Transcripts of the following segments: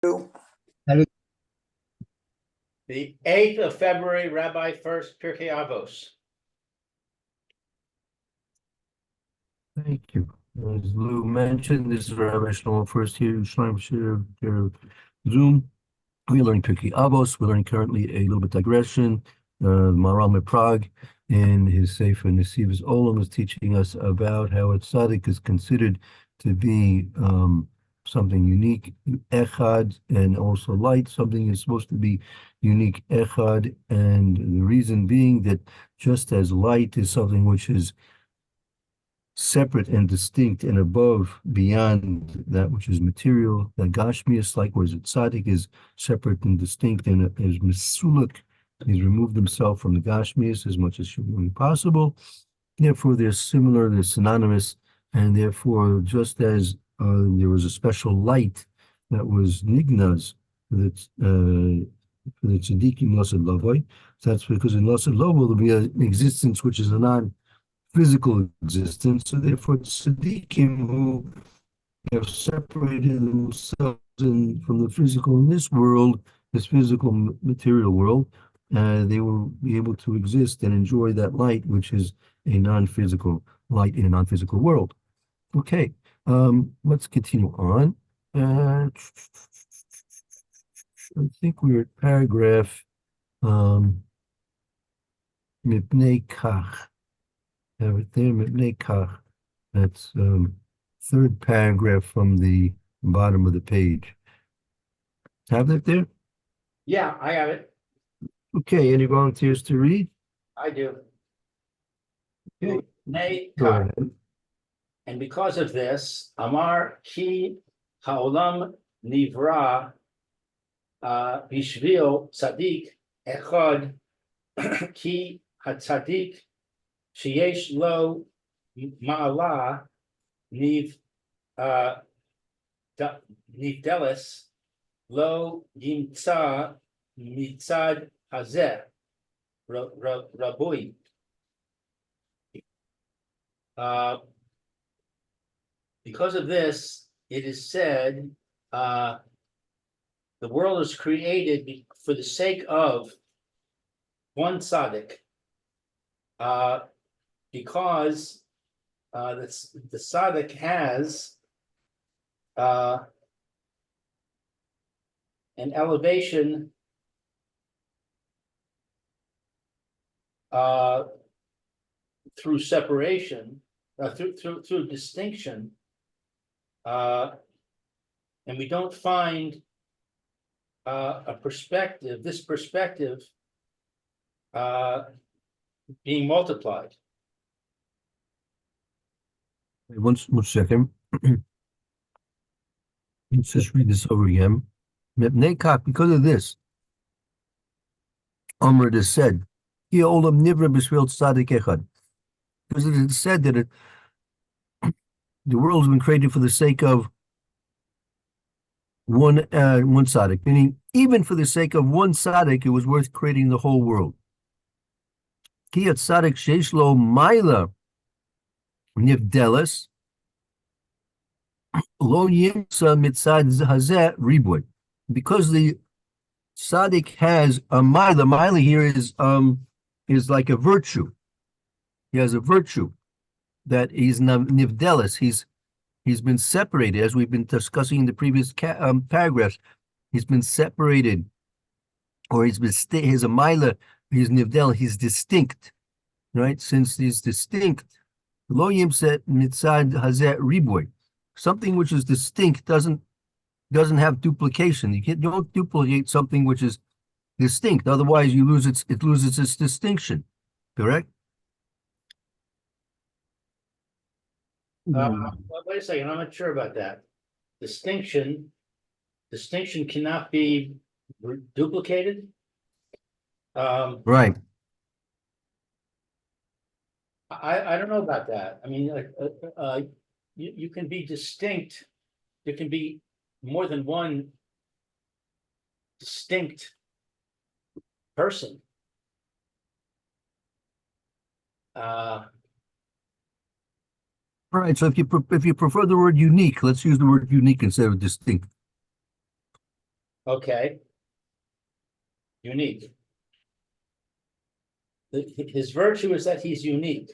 The 8th of February, Rabbi Furst, Pierke Avos. Thank you. As Lou mentioned, this is Rabbi Shlomo Furst here, Shlaim Shir, Zoom. We learn Pirkei Avos. We're learning currently a little bit digression. Maharal Prague in his Sefer Nesivos Olam is teaching us about how a tzaddik is considered to be something unique, echad, and also light. Something is supposed to be unique, echad, and the reason being that just as light is something which is separate and distinct and above, beyond that which is material, that Gashmias, likewise, tzaddik is separate and distinct and is mesuluk. He's removed himself from the Gashmias as much as humanly possible. Therefore, they're similar, they're synonymous, and therefore, just as there was a special light that was nignaz for the tzaddikim lasad lavoi, that's because in lasad lavoi there'll be an existence which is a non-physical existence. So therefore, tzaddikim who have separated themselves from the physical in this world, this physical material world, they will be able to exist and enjoy that light, which is a non-physical light in a non-physical world. Okay, let's continue on. I think we're at paragraph Mipnei Kach. Have it there, Mipnei Kach. That's third paragraph from the bottom of the page. Have that there? Yeah, I have it. Okay, any volunteers to read? I do. Okay. Nay, Go ahead. and because of this, Amar ki haolam nivra bishvil tzadik echad ki hatzadik sheyesh lo ma'ala nivdelis lo yimtza mitzad hazeh rabui. Because of this, it is said the world is created for the sake of one tzaddik, because the tzaddik has an elevation through separation, through distinction, and we don't find this perspective being multiplied. One second. Let's just read this over again. Mipnei Kach, because of this, Amr is said, Ki olam nivra b'shvil tzaddik echad. Because it is said that the world has been created for the sake of one tzaddik, meaning even for the sake of one tzaddik, it was worth creating the whole world. Ki tzaddik sheish lo maila nivdelis lo yimsa mitzad hazeh riboy. Because the tzaddik has a maila. The maila here is like a virtue. He has a virtue that he's nivdelis. He's been separated, as we've been discussing in the previous paragraphs. He's been separated, or he's a maila. He's nivdel. He's distinct, right? Since he's distinct, lo yimset mitzad hazeh riboy. Something which is distinct doesn't have duplication. You don't duplicate something which is distinct. Otherwise, it loses its distinction. Correct? Wait a second, I'm not sure about that. Distinction cannot be duplicated. Right. I don't know about that. I mean, you can be distinct. There can be more than one distinct person. All right, so if you prefer the word unique, let's use the word unique instead of distinct. Okay. Unique. His virtue is that he's unique.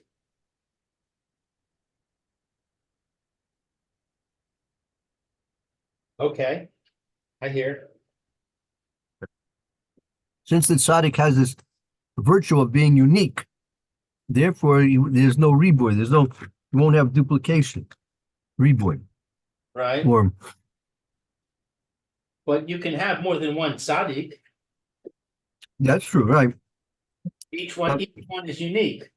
Okay, I hear. Since the tzaddik has this virtue of being unique, therefore there's no reborn. You won't have duplication, reborn, Right, or but you can have more than one tzaddik. that's true, right? Each one is unique.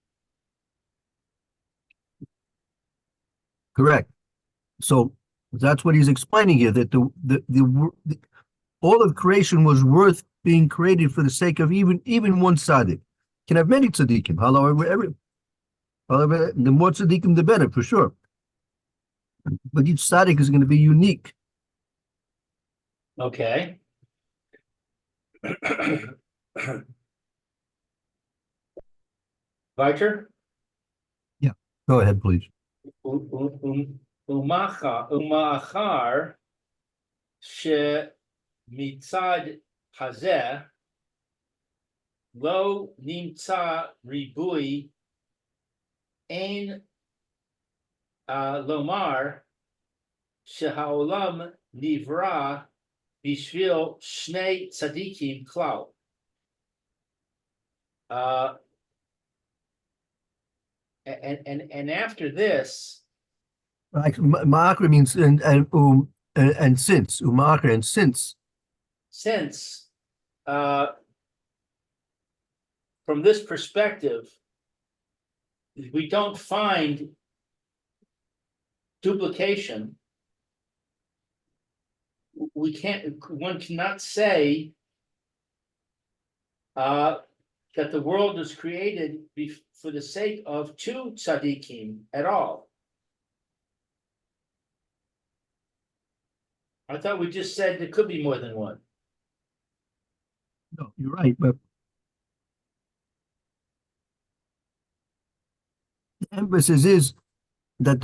Correct. So that's what he's explaining here, that the all of creation was worth being created for the sake of even one tzaddik. Can have many tzaddikim. However, the more tzaddikim, the better, for sure. But each tzaddik is going to be unique. Okay. Weiter? Go ahead, please. ומאחר שמצד הזה לא נמצא ריבוי, אין לומר שהעולם נברא בשביל שני צדיקים כלל. And after this, Ma'akra means and since u'ma'akra and since. From this perspective, we don't find duplication. One cannot say that the world was created for the sake of two tzaddikim at all. I thought we just said there could be more than one. No, you're right, but the emphasis is that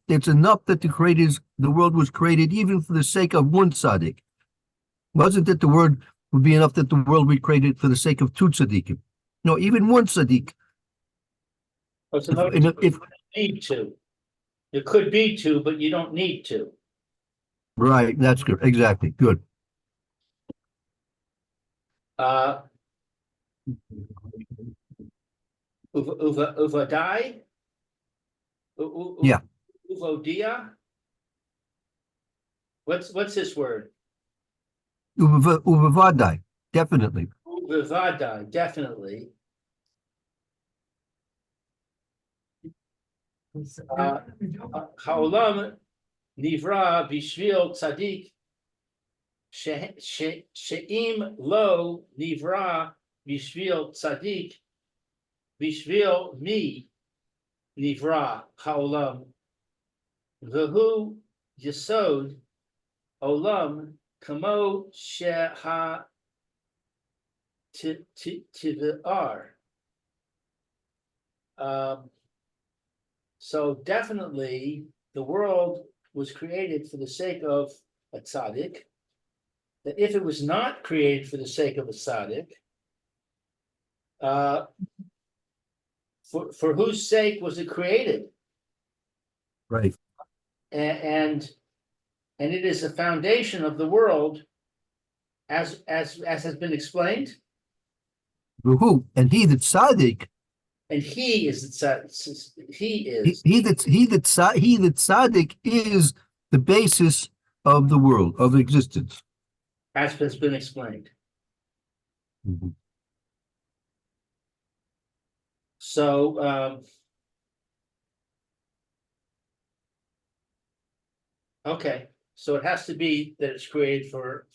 it's enough that the world was created even for the sake of one tzaddik. Wasn't it the word would be enough that the world be created for the sake of two tzaddikim? No, even one tzaddik. So you don't need to. There could be two, but you don't need to. Right, that's good. Exactly. Good. Uvadai? Yeah. Uvodia? What's this word? Uvavadai, definitely. Uvavadai, definitely. Haolam nivra bishvil tzadik she'im lo nivra bishvil tzadik bishvil mi nivra haolam v'hu yesod olam kamo sheha tivar. So definitely the world was created for the sake of a tzaddik. That if it was not created for the sake of a tzaddik, for whose sake was it created? Right. And it is the foundation of the world, as has been explained. Who? And he, the tzaddik. And he is the tzaddik. He the tzaddik is the basis of the world, of existence. As has been explained. Mm-hmm. So, okay, so it has to be that it's created for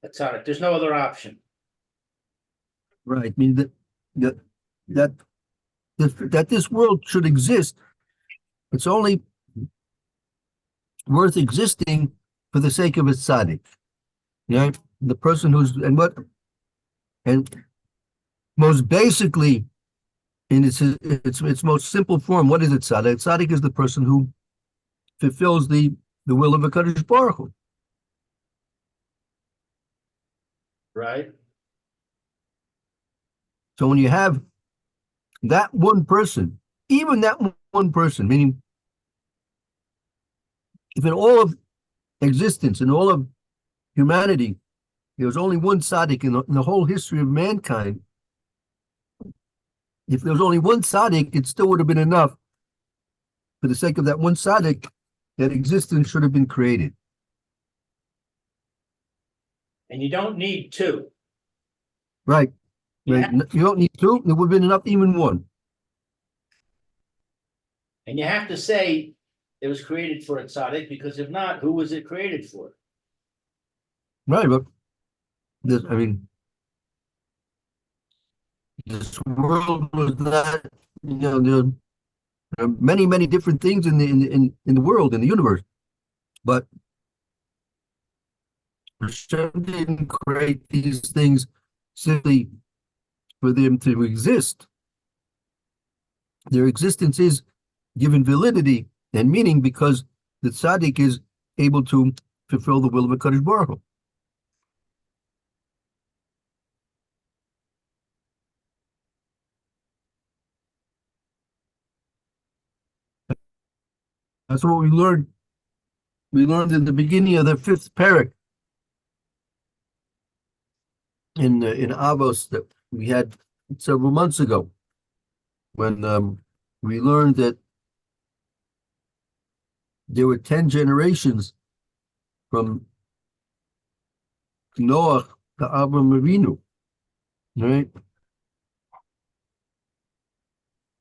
a tzaddik. There's no other option. Right. I mean that this world should exist. It's only worth existing for the sake of its tzaddik. Yeah, the person and most basically, in its most simple form, what is it, tzaddik? Tzaddik is the person who fulfills the will of HaKadosh Baruch Hu. right? So when you have that one person, even that one person, meaning if in all of existence, in all of humanity, there was only one tzaddik in the whole history of mankind, if there was only one tzaddik, it still would have been enough for the sake of that one tzaddik that existence should have been created. And you don't need two. Right. You Right. You don't need two. There would have been enough even one. And you have to say it was created for a tzaddik, because if not, who was it created for? Right. But this, I mean, this world was not, there are many, many different things in the world, in the universe. But Hashem didn't create these things simply for them to exist. Their existence is given validity and meaning because the tzaddik is able to fulfill the will of HaKadosh Baruch Hu. That's what we learned. We learned in the beginning of the fifth parak in Avos that we had several months ago, when we learned that there were 10 generations from Noah to Avram Avinu, right?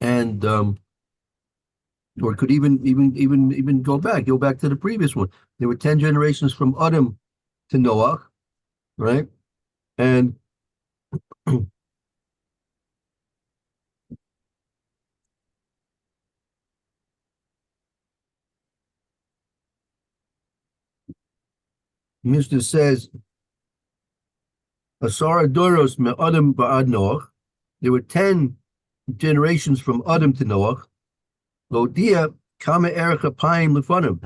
And or it could even go back to the previous one. There were 10 generations from Adam to Noah, right? And Mishnah says, Asara Doros me Adam ba'ad Noach. There were 10 generations from Adam to Noach. Lodia kama erech apayim lefanim.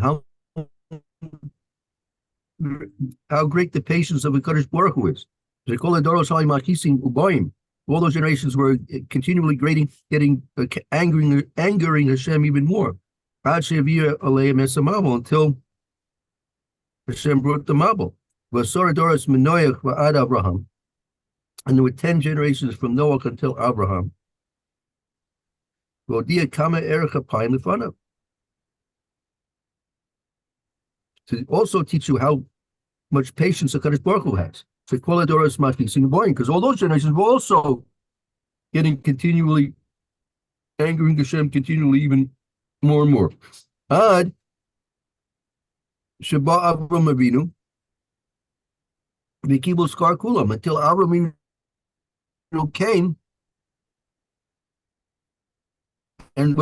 How great the patience of the Kadosh Baruch Hu is. All those generations were continually angering Hashem even more. Until Hashem brought the Mabul. And there were 10 generations from Noah until Abraham. To also teach you how much patience the Kadosh Baruch Hu has. Because all those generations were also getting continually angering Hashem continually, even more and more. Ad Sheba Avram Avinu Vikibul Skar Kulam, until Avram came and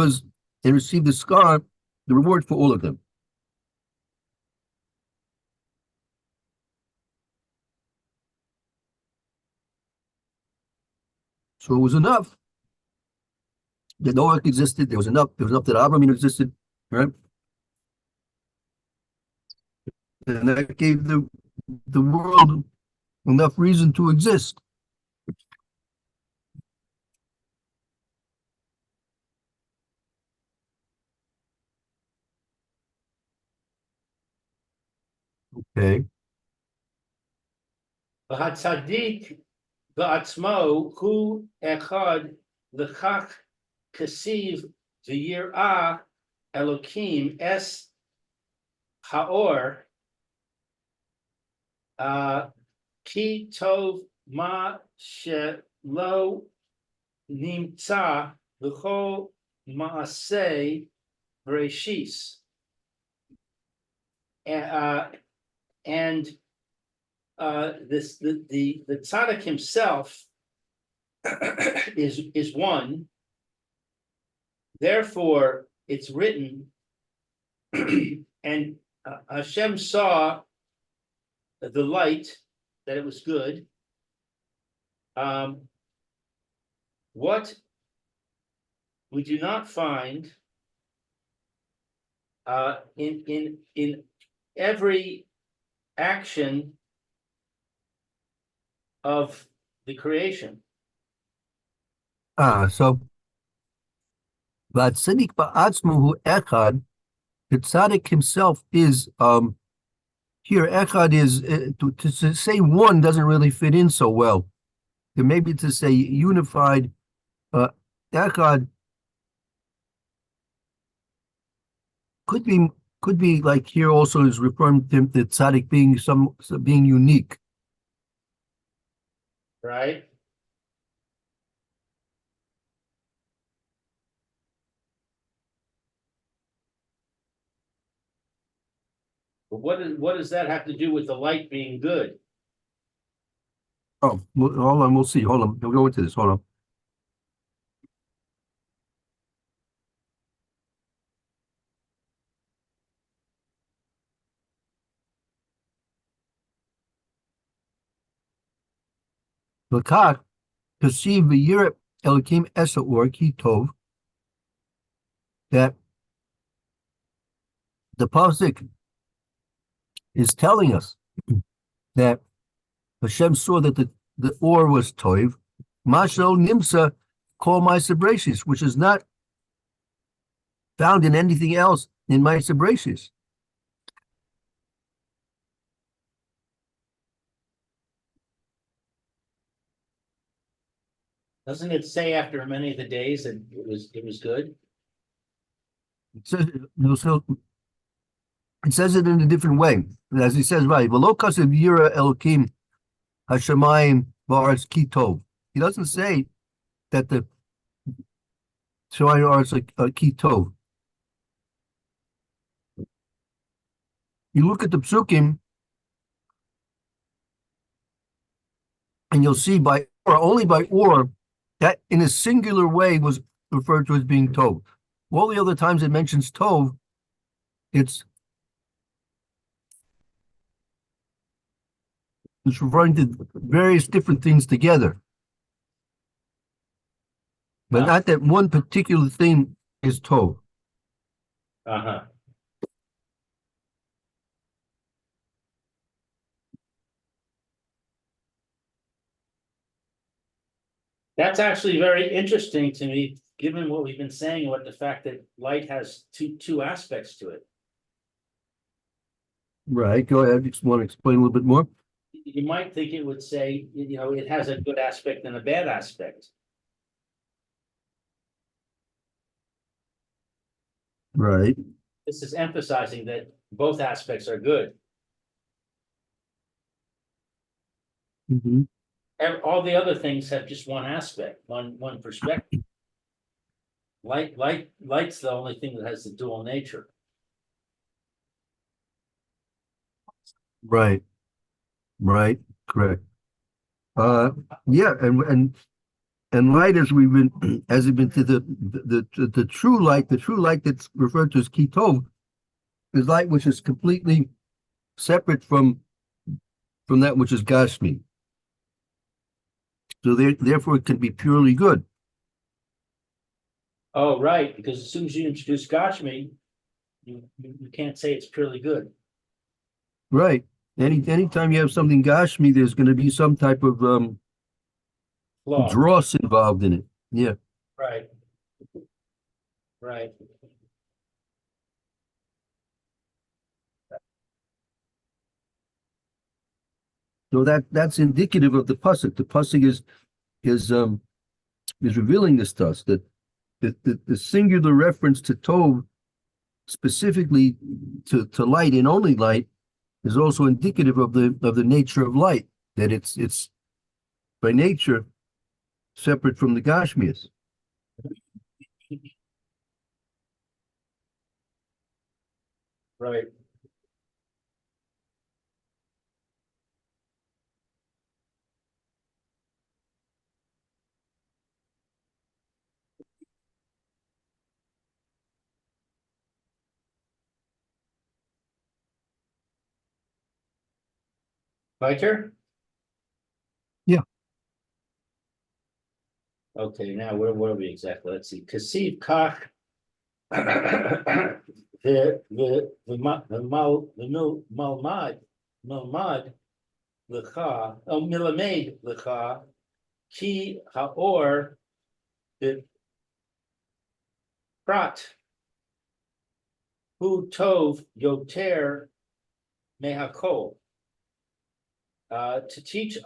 received the scar, the reward for all of them. So it was enough that Noah existed. There was enough that Abraham existed, right? And that gave the world enough reason to exist. Okay. V'hatzadik v'atzmo hu echad l'chach kesiv v'yirah Elokim es haor ki tov ma shelo nimtza v'chol maaseh Bereshis. And the tzaddik himself is one. Therefore, it's written, and Hashem saw the light, that it was good. What we do not find in every action of the creation. So Vatzinik ba'atzmuhu echad, the tzaddik himself is here. Echad is to say one doesn't really fit in so well. Maybe to say unified, echad could be like here also is referring to the tzaddik being unique. Right? But what does that have to do with the light being good? Oh, hold on, we'll see. Hold on, we'll go into this. Hold on. Lakach, perceive v'yireh Elokim Esaor Ki Tov, that the pasuk is telling us that Hashem saw that the or was tov, Mashal Nimsa called Ma'aser Bereshis, which is not found in anything else in Ma'aser Bereshis. Doesn't it say after many of the days that it was good? It says it in a different way. As he says, right, V'lo kasev yireh Elokim Hashemayim Ba'aretz Ki Tov. He doesn't say that the Shemayim Ba'aretz are Ki Tov. You look at the psukim, and you'll see only by or, that in a singular way was referred to as being tov. All the other times it mentions tov, it's referring to various different things together. But not that one particular thing is tov. Uh-huh. That's actually very interesting to me, given what we've been saying, what the fact that light has two aspects to it. Right. Go ahead. Just want to explain a little bit more. You might think it would say, it has a good aspect and a bad aspect. Right. This is emphasizing that both aspects are good. Mm-hmm. All the other things have just one aspect, one perspective. Light's the only thing that has the dual nature. Right. Right. Correct. Yeah, and light as we've been to the true light that's referred to as kitov is light which is completely separate from that which is gashmi. So therefore it can be purely good. Oh, right, because as soon as you introduce Gachmi, you can't say it's purely good. Right. Anytime you have something gashmi, there's going to be some type of Law. dross involved in it. Yeah. Right. Right. So that's indicative of the pasuk. The pasuk is revealing this to us that the singular reference to tov, specifically to light and only light, is also indicative of the nature of light. That it's by nature separate from the gashmias. Right. My turn? Yeah. Okay, now where were we exactly? Let's see. Kasiv kach the malmad lecha, milamed lecha, ki haor b'prat, hu tov yoter mehakol. To teach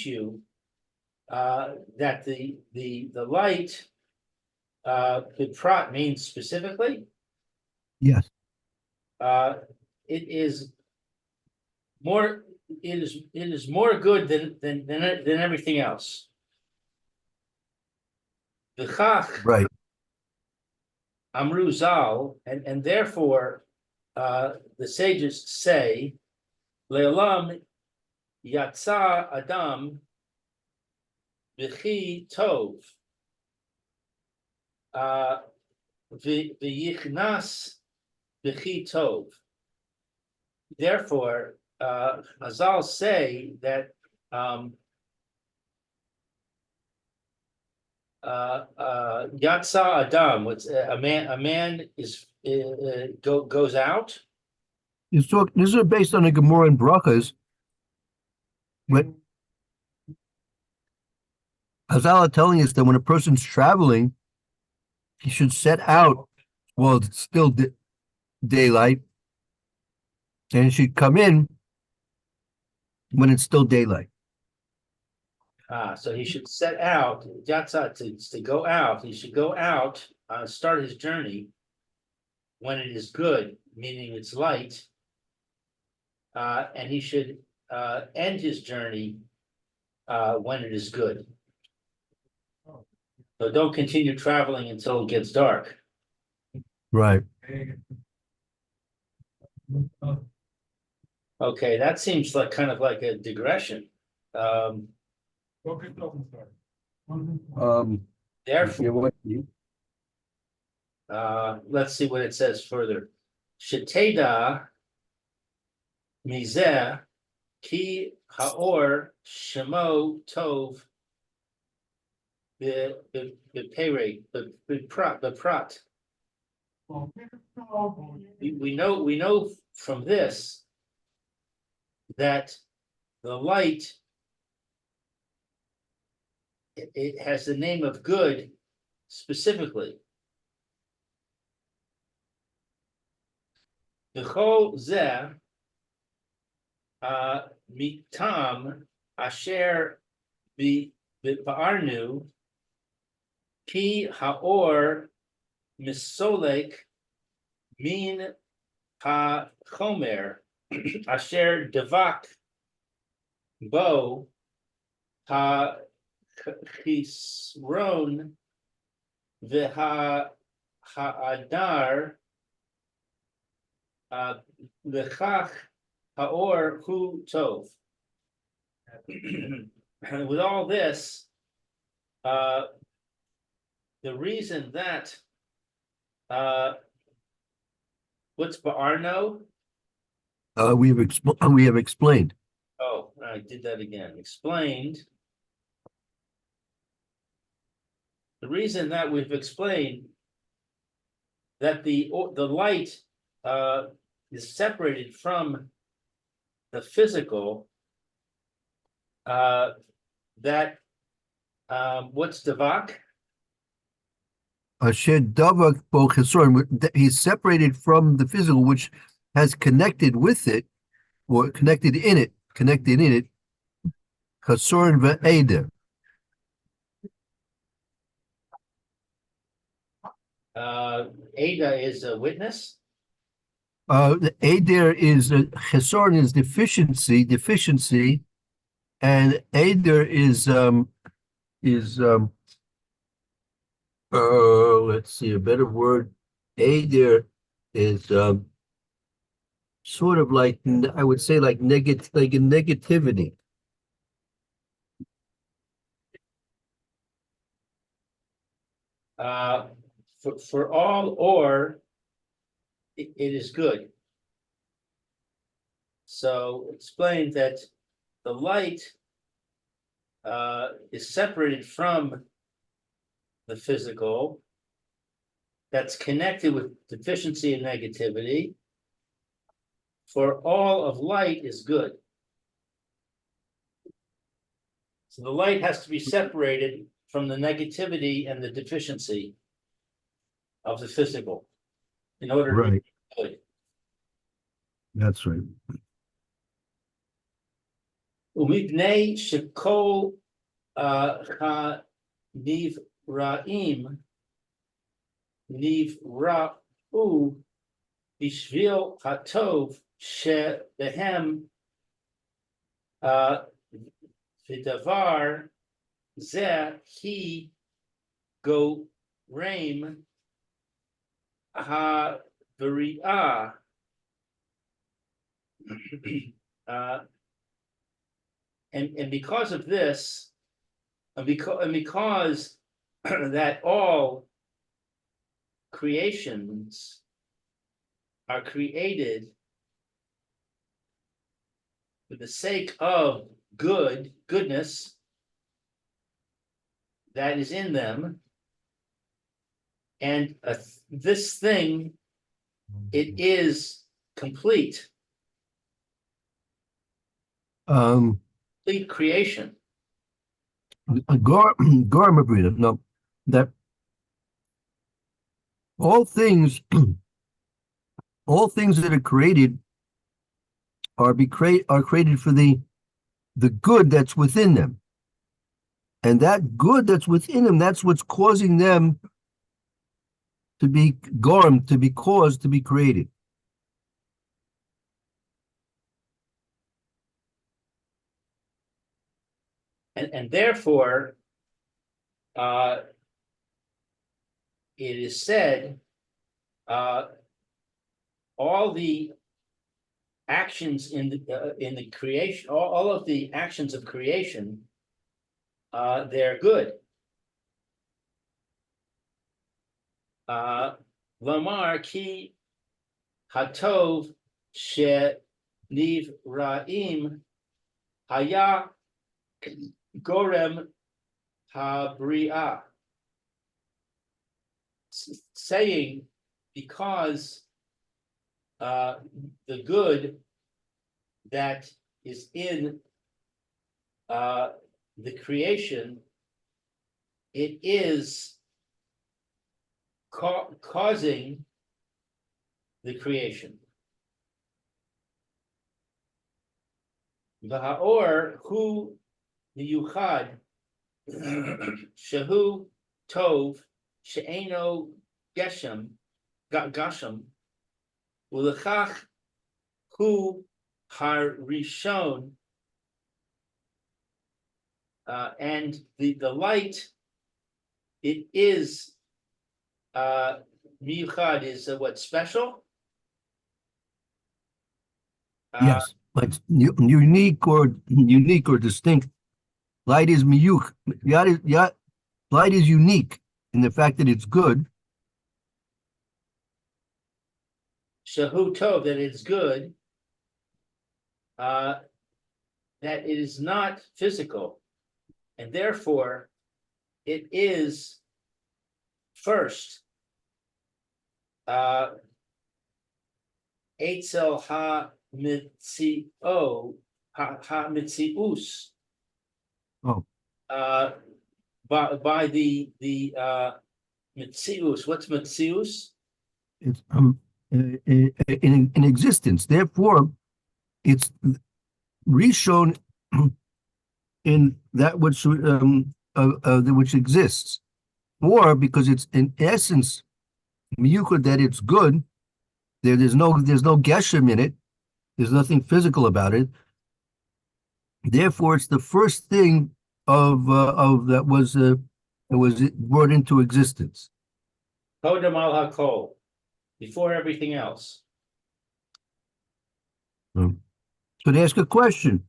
you that the light, b'prat means specifically, Yes. it is more, it is more good than everything else. V'chach Right. amru zal, and therefore, the sages say, le'olam yatsa adam v'chi tov, v'yichnas v'chi tov. Therefore, Azal say that Yatsa Adam, what's a man is goes out. This is based on the Gemara and Brachas. When Hazal are telling us that when a person's traveling, he should set out while it's still daylight, and he should come in when it's still daylight. So he should set out Yatsa to go out. He should go out, start his journey when it is good, meaning it's light, and he should end his journey when it is good. So don't continue traveling until it gets dark. Right. Okay, that seems like kind of like a digression. Therefore, let's see what it says further. Sheteda mizeh ki haor shemo tov b'peret b'prat. We know from this that the light, it has the name of good specifically. V'chol zeh mitam asher b'arnu ki haor misolek min ha-chomer asher devak bo ha-chisron v'ha-adar l'chach haor hu tov. And with all this, the reason that what's Ba'arno? We have explained. Oh, I did that again. Explained. The reason that we've explained that the light is separated from the physical, that what's Davak? Asher davak bo chesorim. He's separated from the physical, which has connected with it, or connected in it. Chesorim ve'eder. Ada is a witness. The Eder is chesorin is deficiency, and Eder is let's see, a better word. Eder is sort of like, I would say, like a negativity. For all or it is good. So explain that the light is separated from the physical, that's connected with deficiency and negativity. For all of light is good. So the light has to be separated from the negativity and the deficiency of the physical in order to be Right. good. That's right. ומפני שכל הנבראים נבראו בשביל הטוב שבהם ודבר זה היא גורם הבריאה and because of this, and because that all creations are created for the sake of goodness that is in them, and this thing, it is complete. Complete creation. Garmabrita, no, that all things that are created are created for the good that's within them. And that good that's within them, that's what's causing them to be caused to be created. And therefore, it is said, all the actions in the creation, all of the actions of creation, they're good. Lamar ki hatov she nivraim haya gorem habriah, saying because the good that is in the creation, it is causing the creation. V'ha'or hu miyuchad shehu tov she'eno geshem gasham u'lechach hu harishon, and the light, it is miyuchad is what, special? Yes, like unique or distinct. Light is miyuch. Light is unique in the fact that it's good. Shehu tov, that it's good, that it is not physical, and therefore it is first Eitzel ha-mitzius, Oh, by the mitzius. What's mitzius? it's in existence. Therefore, it's reshown in that which which exists, or because it's in essence miyuchad, that it's good. There's no geshem in it. There's nothing physical about it. Therefore, it's the first thing of that was brought into existence. Kodem al hakol, before everything else. So to ask a question,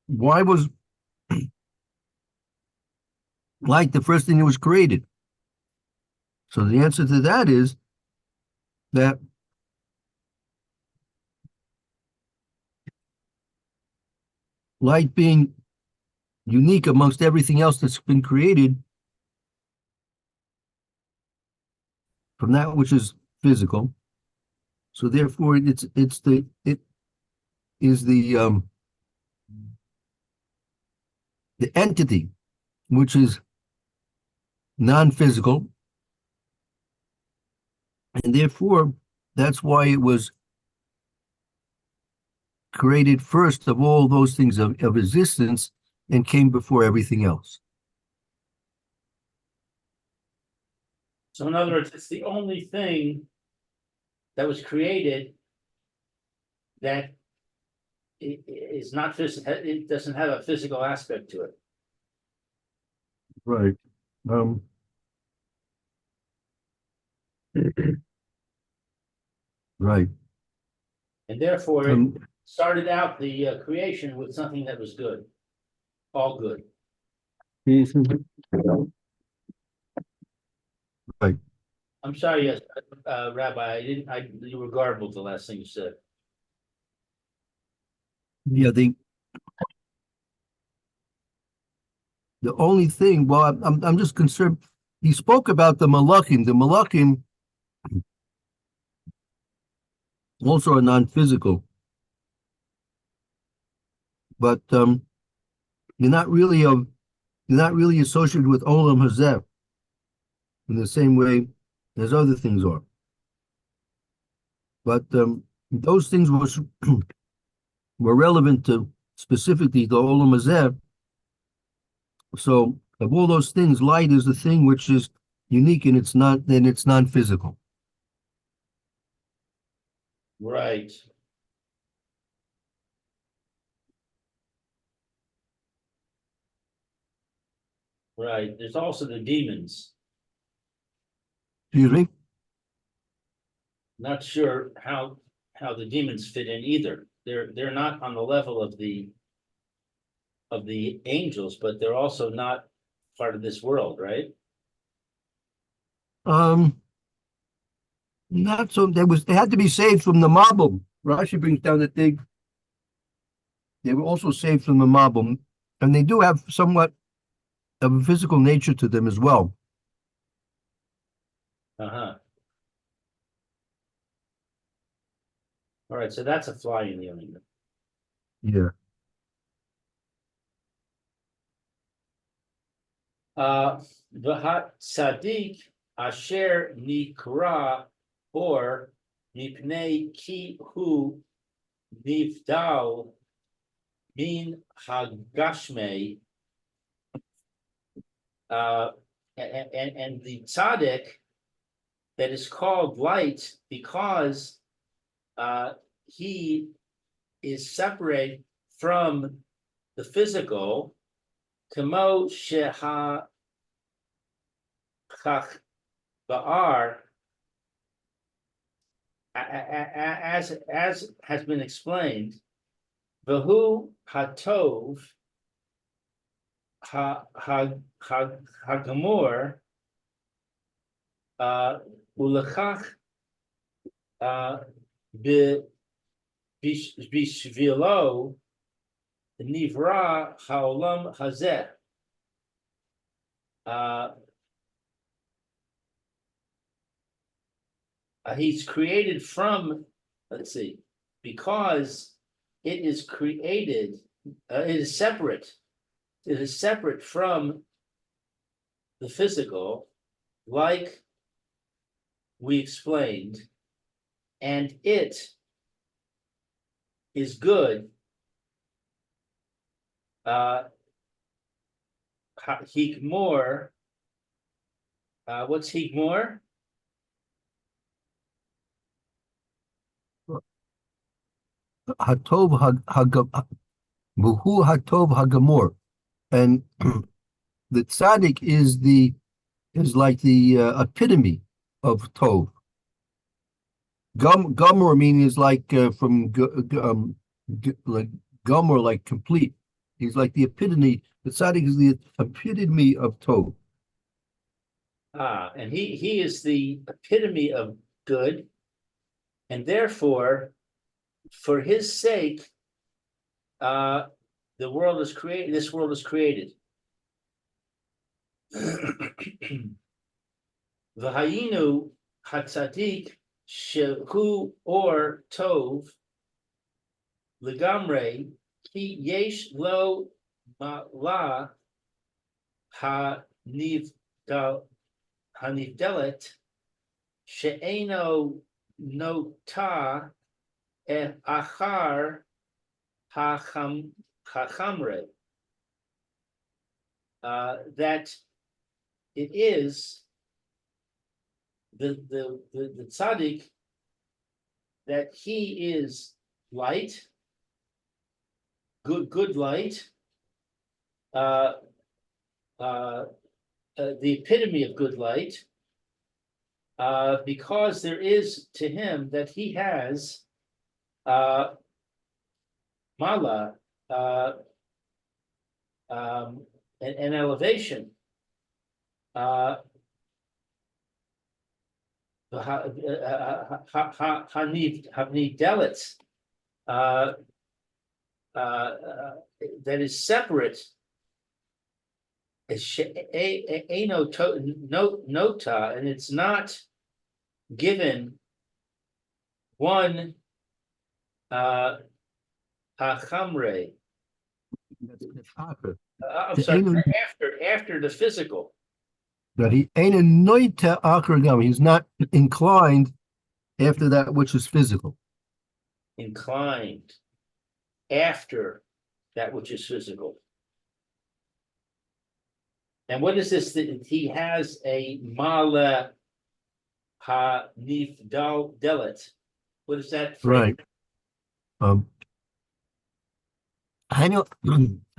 why was light the first thing that was created? So the answer to that is that light being unique amongst everything else that's been created from that which is physical. So therefore it is the the entity, which is non-physical, and therefore that's why it was created first of all those things of existence and came before everything else. So in other words, it's the only thing that was created that is not physical, it doesn't have a physical aspect to it. Right. Right. And therefore, it Um, started out the creation with something that was good, all good. right. I'm sorry, yes, Rabbi, you were garbled the last thing you said. Yeah, the only thing, well, I'm just concerned. He spoke about the malachim. The malachim also are non-physical, but you're not really associated with olam hazeh in the same way as other things are. But those things were relevant to specifically the olam hazeh. So of all those things, light is the thing which is unique and it's non-physical. Right. Right. There's also the demons. Excuse me? Not sure how the demons fit in either. They're not on the level of the angels, but they're also not part of this world, right? Um, Not so. They had to be saved from the Mabul. Rashi brings down that they were also saved from the Mabul, and they do have somewhat of a physical nature to them as well. Uh-huh. All right, so that's a fly in the ointment. Yeah. V'hat tzaddik asher nikra or mipnei ki hu nivdal min hagashmei. And the tzaddik that is called light because he is separate from the physical, kamo sheha chach ba'ar, as has been explained, v'hu hatov hagamor ulechach bishvilo nivra haolam hazeh. He's created from, let's see, because it is created, it is separate. It is separate from the physical, like we explained, and it is good. Higmor. What's Higmor? Hatov Buhu Hatov Hagamor, and the tzaddik is like the epitome of tov. Gomor meaning is like like Gomor, like complete. He's like the epitome. The tzaddik is the epitome of tov. And he is the epitome of good, and therefore, for his sake, the world is created. This world is created. V'hayinu hatzadik shehu or tov legamre ki yesh lo ma'la hanivdelet she'eno nota achar hachamre. That it is the tzaddik, that he is light, good light, the epitome of good light, because there is to him that he has mala, an elevation, Havnidelets, that is separate. Nota, and it's not given one hachamre. I'm sorry, after the physical. That he ain't anointed akragam. He's not inclined after that which is physical. Inclined after that which is physical. And what is this? He has a mala hanivdelet. What is that? Right. Hainu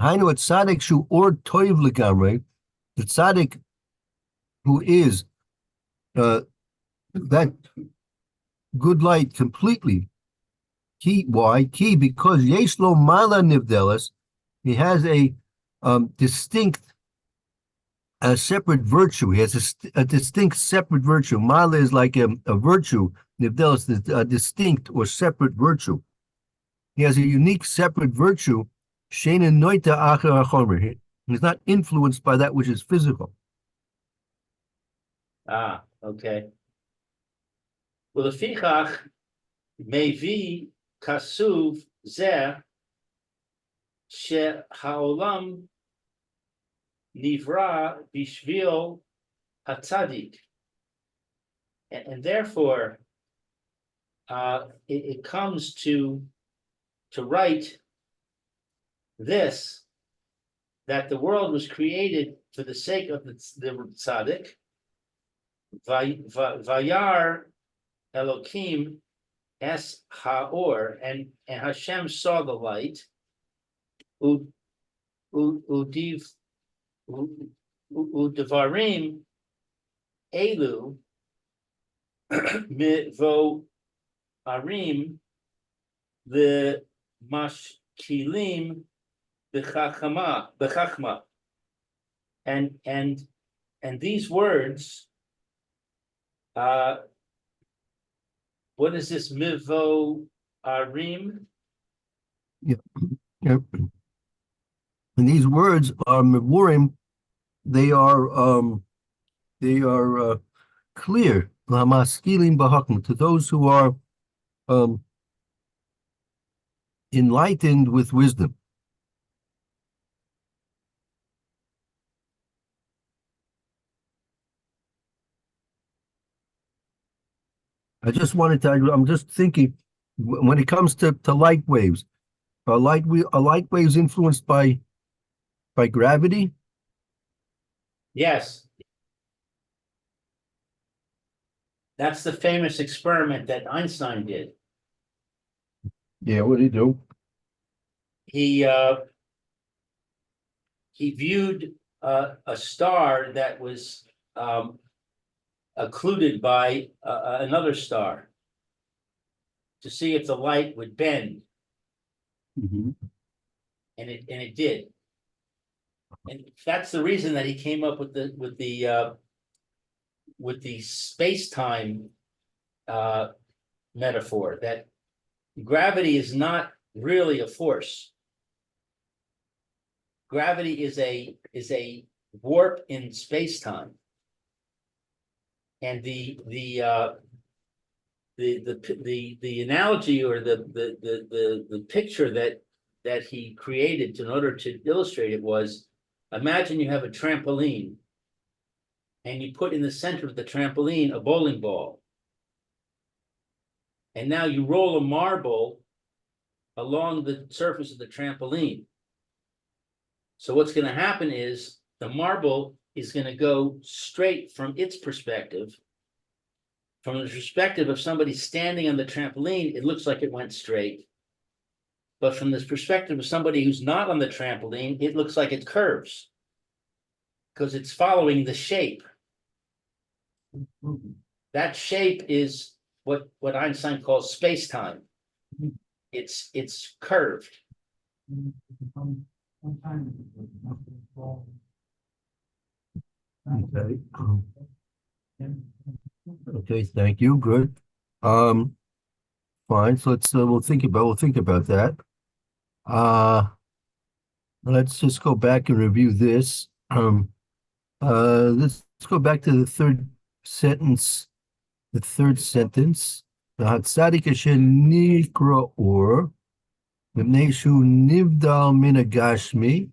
tzaddik shu or toiv legamre. The tzaddik who is that good light completely. Why? Because yeshlo mala nivdelas, he has a distinct, a separate virtue. He has a distinct separate virtue. Mala is like a virtue. Nivdelas is a distinct or separate virtue. He has a unique separate virtue. Sheina noita acher achomer. He's not influenced by that which is physical. Ah, okay. Well, the fichach mevi kasuv zeh she haolam nivra bishvil hatzadik, and therefore, it comes to write this, that the world was created for the sake of the tzaddik. Vayar Elokim es haor, and Hashem saw the light. Udevarim elu mivo arim the mashkilim bechachma, and these words. What is this mivo arim? Yeah. And these words are mevurim. They are clear. Lamaskilim bahakm, to those who are enlightened with wisdom. I just wanted to. I'm just thinking, when it comes to light waves, are light waves influenced by gravity? Yes. That's the famous experiment that Einstein did. Yeah, what did he do? He viewed a star that was occluded by another star to see if the light would bend, Mm-hmm. and it did. And that's the reason that he came up with the space-time metaphor, that gravity is not really a force. Gravity is a warp in space-time. And the analogy, or the picture that that he created in order to illustrate it was, imagine you have a trampoline and you put in the center of the trampoline a bowling ball. And now you roll a marble along the surface of the trampoline. So what's going to happen is the marble is going to go straight from its perspective. From the perspective of somebody standing on the trampoline, it looks like it went straight. But from this perspective of somebody who's not on the trampoline, it looks like it curves because it's following the shape. That shape is what Einstein calls space-time. It's curved. Okay. Okay, thank you. Good. Fine. So we'll think about that. Let's just go back and review this. Let's go back to the third sentence. The third sentence. Hatzadik asher nikra or mipnei shu nivdal min hagashmi.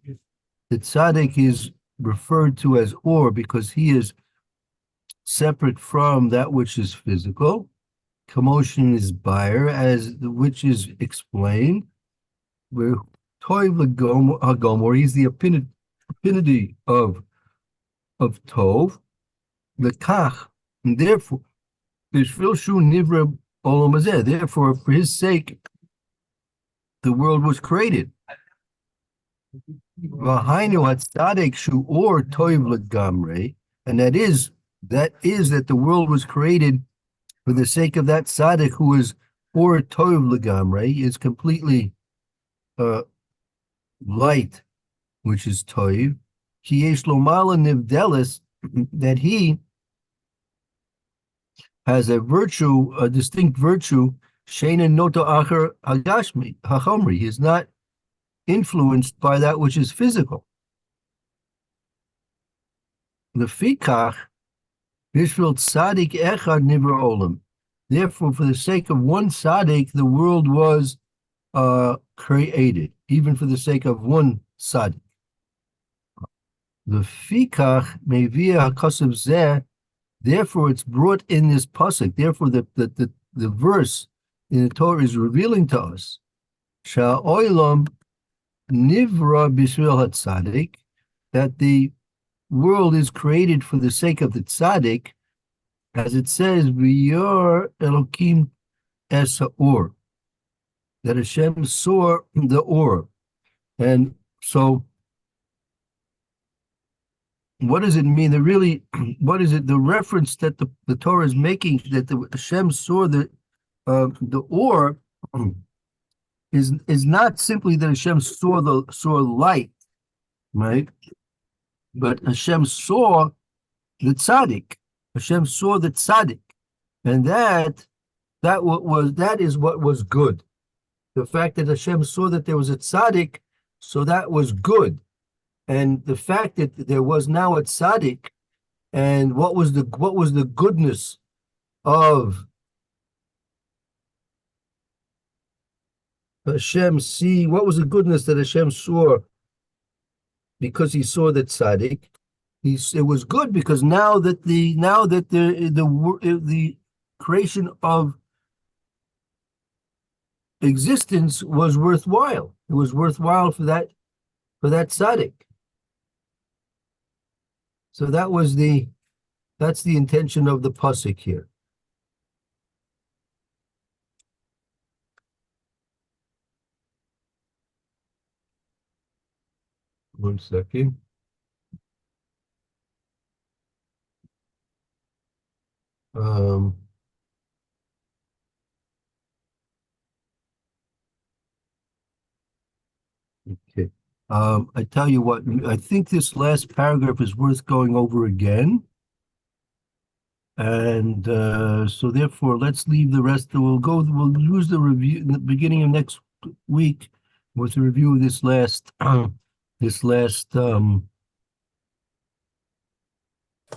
The tzaddik is referred to as or because he is separate from that which is physical. Commotion is buyer, as which is explained. Where toiv hagomor, he's the affinity of tov. The kach, and therefore, therefore, for his sake, the world was created. And that is that the world was created for the sake of that tzaddik who is or tov legamre, is completely light, which is toiv. Ki yesh lo mala nivdelis, that he has a virtue, a distinct virtue. Sheina noto acher hagashmi hachomri. He is not influenced by that which is physical. Lefikach bishvil tzadik echad nivra olam. Therefore, for the sake of one tzaddik, the world was created, even for the sake of one tzaddik. Lefikach mevia hakasav zeh. Therefore, it's brought in this pasuk. Therefore, the verse in the Torah is revealing to us, Sha'olam nivra b'shvil hatzadik, that the world is created for the sake of the tzaddik, as it says, V'yor Elokim es ha'or, that Hashem saw the or. And so, what does it mean? What is it? The reference that the Torah is making, that the Hashem saw the or, is not simply that Hashem saw light, right? But Hashem saw the tzaddik. Hashem saw the tzaddik, and that is what was good. The fact that Hashem saw that there was a tzaddik, so that was good. And the fact that there was now a tzaddik, and what was the goodness of Hashem see? What was the goodness that Hashem saw? Because he saw the tzaddik, it was good because now that the creation of existence was worthwhile. It was worthwhile for that tzaddik. So that's the intention of the pasuk here. One second. Okay. I tell you what, I think this last paragraph is worth going over again. And so therefore, let's leave the rest. We'll use the review in the beginning of next week with the review of this last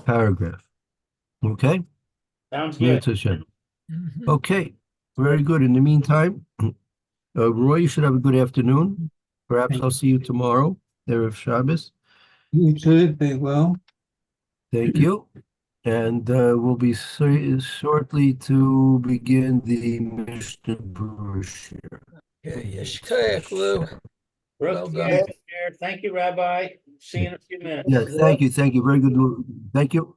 paragraph. Okay? Sounds good. Okay, very good. In the meantime, Roy, you should have a good afternoon. Perhaps I'll see you tomorrow, Erev Shabbos. You too, be well. Thank you. And we'll be shortly to begin the Mishnah Berurah here. Yeshkoyach, Lou. Well Brooke, done. Thank you, Rabbi. See you in a few minutes. Yes, thank you. Thank you. Very good. Thank you.